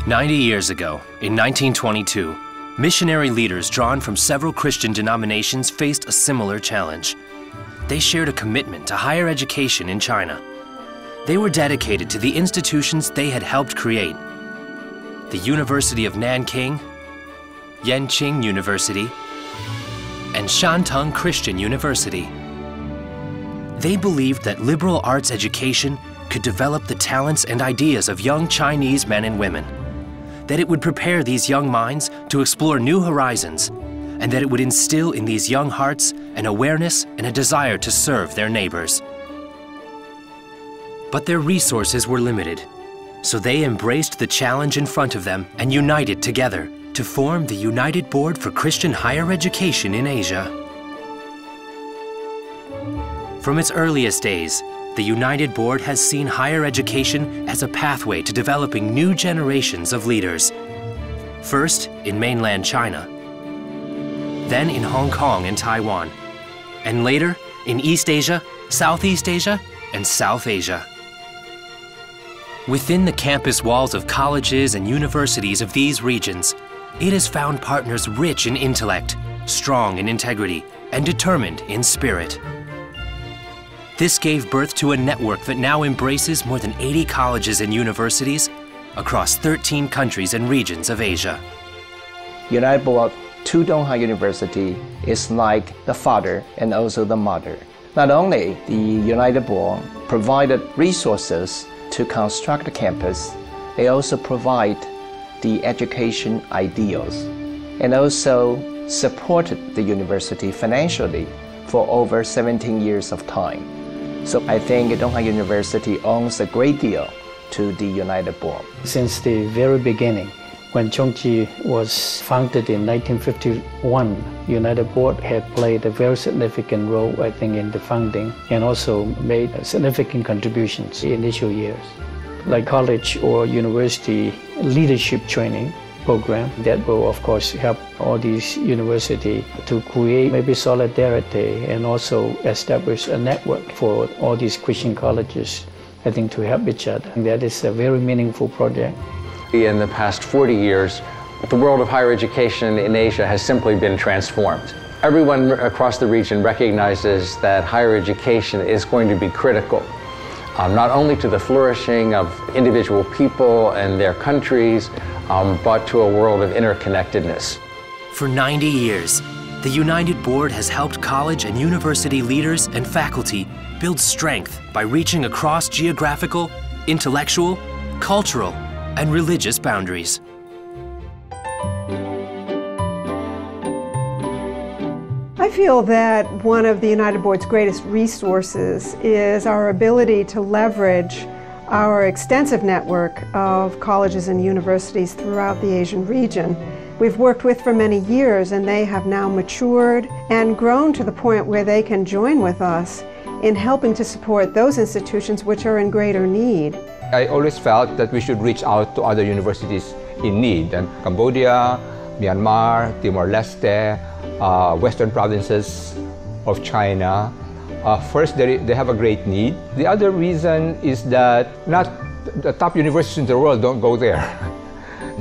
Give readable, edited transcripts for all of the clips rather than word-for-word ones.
90 years ago, in 1922, missionary leaders drawn from several Christian denominations faced a similar challenge. They shared a commitment to higher education in China. They were dedicated to the institutions they had helped create: the University of Nanking, Yenqing University, and Shantung Christian University. They believed that liberal arts education could develop the talents and ideas of young Chinese men and women, that it would prepare these young minds to explore new horizons, and that it would instill in these young hearts an awareness and a desire to serve their neighbors. But their resources were limited, so they embraced the challenge in front of them and united together to form the United Board for Christian Higher Education in Asia. From its earliest days, the United Board has seen higher education as a pathway to developing new generations of leaders. First in mainland China, then in Hong Kong and Taiwan, and later in East Asia, Southeast Asia, and South Asia. Within the campus walls of colleges and universities of these regions, it has found partners rich in intellect, strong in integrity, and determined in spirit. This gave birth to a network that now embraces more than 80 colleges and universities across 13 countries and regions of Asia. United Board to Donghai University is like the father and also the mother. Not only the United Board provided resources to construct the campus, they also provide the education ideals and also supported the university financially for over 17 years of time. So I think Donghai University owes a great deal to the United Board. Since the very beginning, when Chongqing was founded in 1951, United Board had played a very significant role, I think, in the founding and also made significant contributions in initial years, like college or university leadership training program that will, of course, help all these universities to create maybe solidarity and also establish a network for all these Christian colleges, I think, to help each other. And that is a very meaningful project. In the past 40 years, the world of higher education in Asia has simply been transformed. Everyone across the region recognizes that higher education is going to be critical, not only to the flourishing of individual people and their countries, but to a world of interconnectedness. For 90 years, the United Board has helped college and university leaders and faculty build strength by reaching across geographical, intellectual, cultural, and religious boundaries. I feel that one of the United Board's greatest resources is our ability to leverage our extensive network of colleges and universities throughout the Asian region. We've worked with for many years, and they have now matured and grown to the point where they can join with us in helping to support those institutions which are in greater need. I always felt that we should reach out to other universities in need, and Cambodia, Myanmar, Timor-Leste, western provinces of China. First, they have a great need. The other reason is that not the top universities in the world don't go there.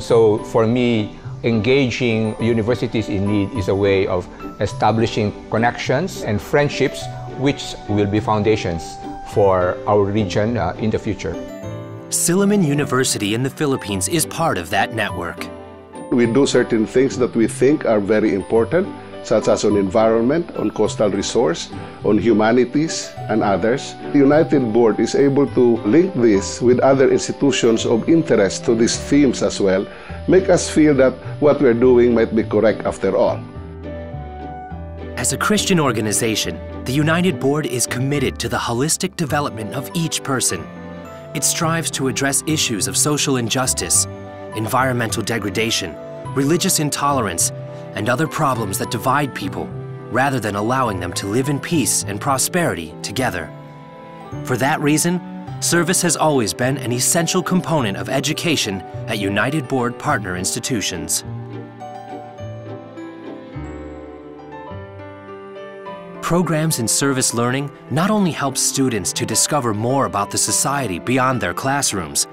So for me, engaging universities in need is a way of establishing connections and friendships which will be foundations for our region in the future. Silliman University in the Philippines is part of that network. We do certain things that we think are very important, such as on environment, on coastal resource, on humanities, and others. The United Board is able to link this with other institutions of interest to these themes as well, make us feel that what we're doing might be correct after all. As a Christian organization, the United Board is committed to the holistic development of each person. It strives to address issues of social injustice, environmental degradation, religious intolerance, and other problems that divide people, rather than allowing them to live in peace and prosperity together. For that reason, service has always been an essential component of education at United Board partner institutions. Programs in service learning not only help students to discover more about the society beyond their classrooms,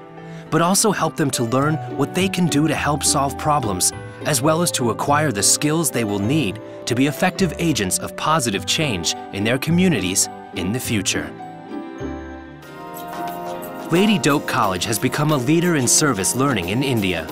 but also help them to learn what they can do to help solve problems, as well as to acquire the skills they will need to be effective agents of positive change in their communities in the future. Lady Doak College has become a leader in service learning in India.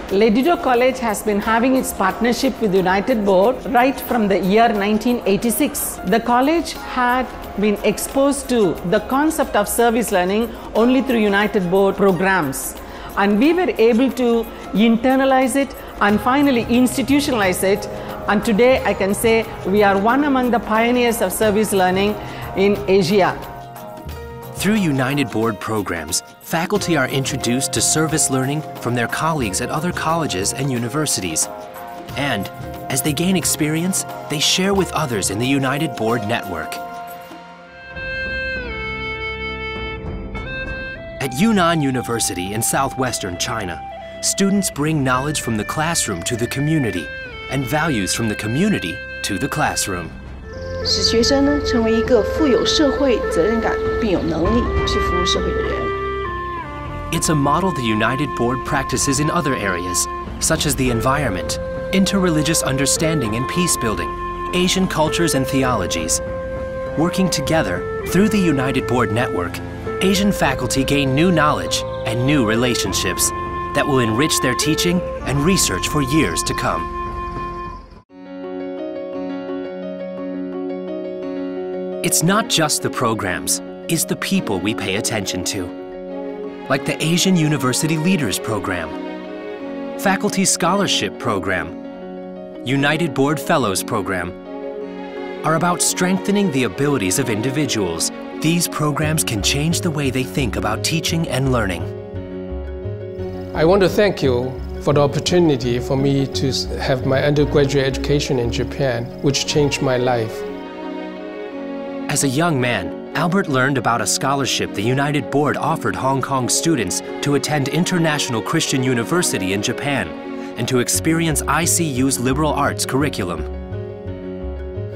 Lady Doak College has been having its partnership with United Board right from the year 1986. The college had been exposed to the concept of service learning only through United Board programs, and we were able to internalize it and finally institutionalize it, and today I can say we are one among the pioneers of service learning in Asia. Through United Board programs, faculty are introduced to service learning from their colleagues at other colleges and universities. And as they gain experience, they share with others in the United Board network. At Yunnan University in southwestern China, students bring knowledge from the classroom to the community and values from the community to the classroom. 使学生呢成为一个富有社会责任感并有能力去服务社会的人。 It's a model the United Board practices in other areas, such as the environment, interreligious understanding and peace building, Asian cultures and theologies. Working together through the United Board network, Asian faculty gain new knowledge and new relationships that will enrich their teaching and research for years to come. It's not just the programs, it's the people we pay attention to. Like the Asian University Leaders Program, Faculty Scholarship Program, United Board Fellows Program, are about strengthening the abilities of individuals. These programs can change the way they think about teaching and learning. I want to thank you for the opportunity for me to have my undergraduate education in Japan, which changed my life. As a young man, Albert learned about a scholarship the United Board offered Hong Kong students to attend International Christian University in Japan and to experience ICU's liberal arts curriculum.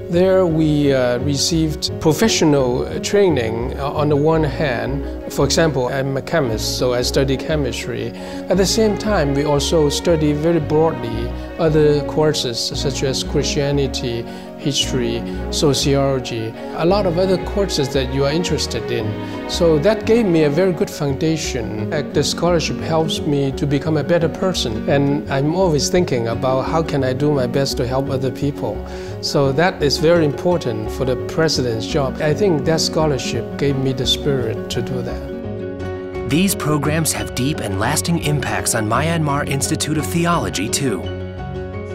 There we received professional training. On the one hand, for example, I'm a chemist, so I study chemistry. At the same time, we also study very broadly other courses such as Christianity, history, sociology, a lot of other courses that you are interested in. So that gave me a very good foundation. The scholarship helps me to become a better person, and I'm always thinking about how can I do my best to help other people. So that is very important for the president's job. I think that scholarship gave me the spirit to do that. These programs have deep and lasting impacts on Myanmar Institute of Theology too.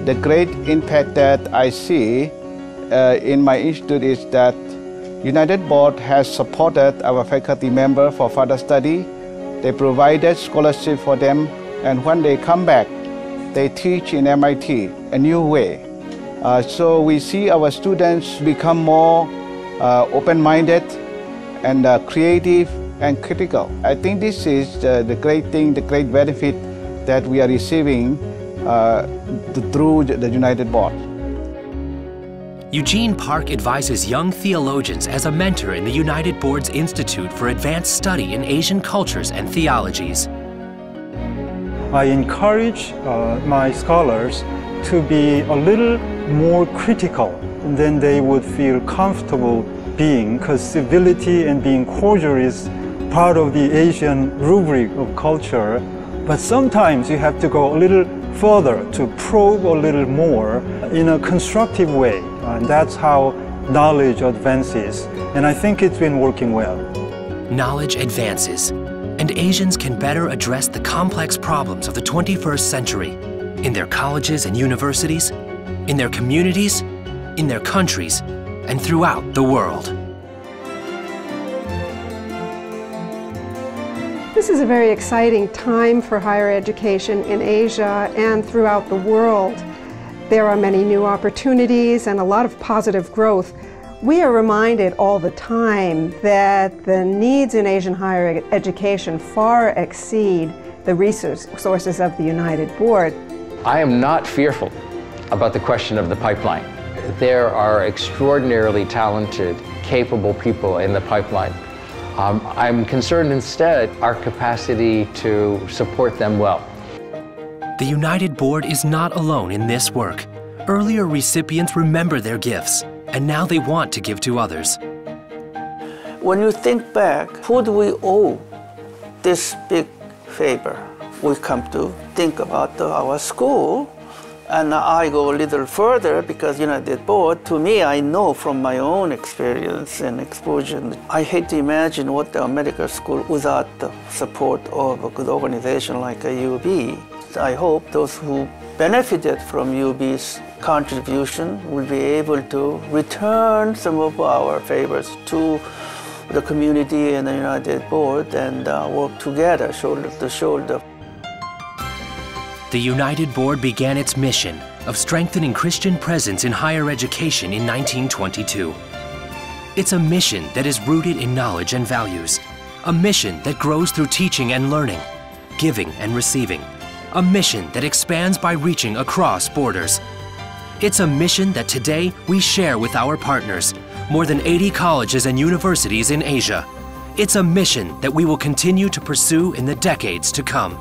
The great impact that I see in my institute is that United Board has supported our faculty member for further study. They provided scholarship for them, and when they come back, they teach in MIT a new way. So we see our students become more open-minded and creative and critical. I think this is the great thing, the great benefit that we are receiving through the United Board. Eugene Park advises young theologians as a mentor in the United Board's Institute for Advanced Study in Asian Cultures and Theologies. I encourage my scholars to be a little more critical than they would feel comfortable being, because civility and being cordial is part of the Asian rubric of culture. But sometimes you have to go a little further, to probe a little more in a constructive way. And that's how knowledge advances. And I think it's been working well. Knowledge advances, and Asians can better address the complex problems of the 21st century in their colleges and universities, in their communities, in their countries, and throughout the world. This is a very exciting time for higher education in Asia and throughout the world. There are many new opportunities and a lot of positive growth. We are reminded all the time that the needs in Asian higher education far exceed the resources of the United Board. I am not fearful about the question of the pipeline. There are extraordinarily talented, capable people in the pipeline. I'm concerned instead our capacity to support them well. The United Board is not alone in this work. Earlier recipients remember their gifts, and now they want to give to others. When you think back, who do we owe this big favor? We come to think about our school, and I go a little further because United Board, to me, I know from my own experience and exposure. I hate to imagine what the medical school without the support of a good organization like a UB. I hope those who benefited from UB's contribution will be able to return some of our favors to the community and the United Board and work together, shoulder to shoulder. The United Board began its mission of strengthening Christian presence in higher education in 1922. It's a mission that is rooted in knowledge and values, a mission that grows through teaching and learning, giving and receiving, a mission that expands by reaching across borders. It's a mission that today we share with our partners, more than 80 colleges and universities in Asia. It's a mission that we will continue to pursue in the decades to come.